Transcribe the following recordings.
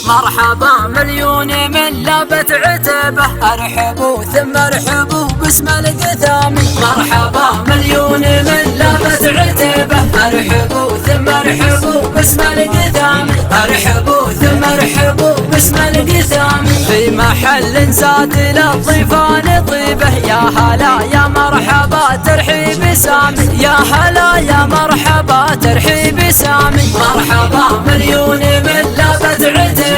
مرحبا مليون من لابت عتبه، ارحبوا ثم ارحبوا باسم القثامي. مرحبا مليون من لابت عتبه، ارحبوا ثم ارحبوا باسم القثامي. ارحبوا ثم ارحبوا باسم القثامي. في محل زاد للضيفان طيبه، يا هلا يا مرحبا ترحيب سامي. يا هلا يا مرحبا ترحيب سامي. مرحبا مليون من لابت عتبه،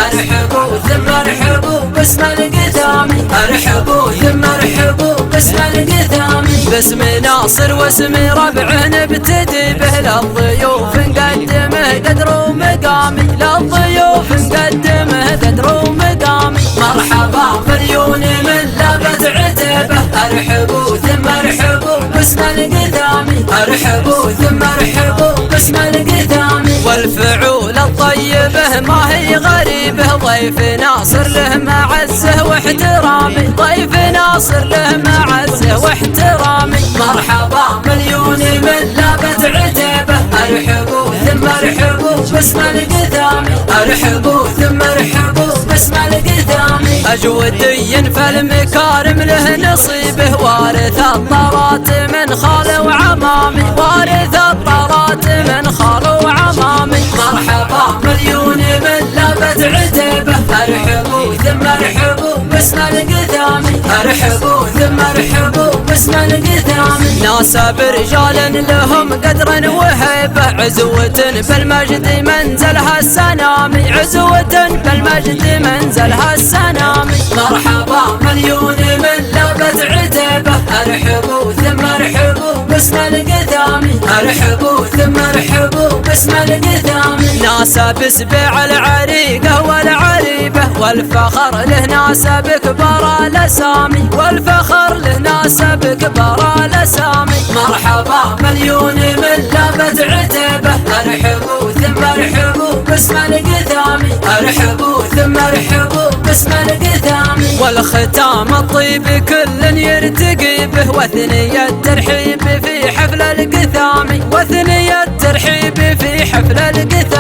ارحبوا ثم ارحبوا باسم القثامي. ارحبوا ثم ارحبوا باسم القثامي. باسم ناصر واسم ربع نبتدي به، للضيوف نقدمه قدر ومقامي. للضيوف نقدمه قدر ومقامي. مرحبا مليون من لابت عتبه، ارحبوا ثم ارحبوا باسم القثامي. ارحبوا ثم ارحبوا باسم القثامي. والفعول الطيبه ما هي غريبه، ضيف ناصر له معزه واحترامي. ضيف ناصر له معزه واحترامي. مرحبا مليون من لابت عتبه، ارحبوا ثم ارحبوا باسم القثامي. ارحبوا ثم ارحبوا باسم القثامي. اجودي فالمكارم له نصيبه، وارث الطرات من خال وعمامي. وارث الطرات من خال وعمامي. مرحبا مليون من لابت عتبه، ارحبوا ثم ارحبوا باسم القثامي. ارحبوا ثم ارحبوا باسم القثامي. ناسب رجال لهم قدر وهيبه، عزوة بالمجد منزلها السنامي. عزوة بالمجد منزلها السنامي. مرحبا مليون من لابت عتبه، ارحبوا ثم ارحبوا باسم القثامي. ارحبوا ثم ارحبوا باسم القثامي. ناسب سبع العريقه والعريبه، والفخر له ناسب كبار الاسامي. والفخر له ناسب كبار الاسامي. مرحبا مليون من لابت عتبه، ارحبوا ثم ارحبوا باسم القثامي. ارحبوا ثم ارحبوا باسم القثامي. والختام الطيب كل يرتقي به، وثني الترحيب في حفل القثامي. وثني الترحيب في حفل القثامي.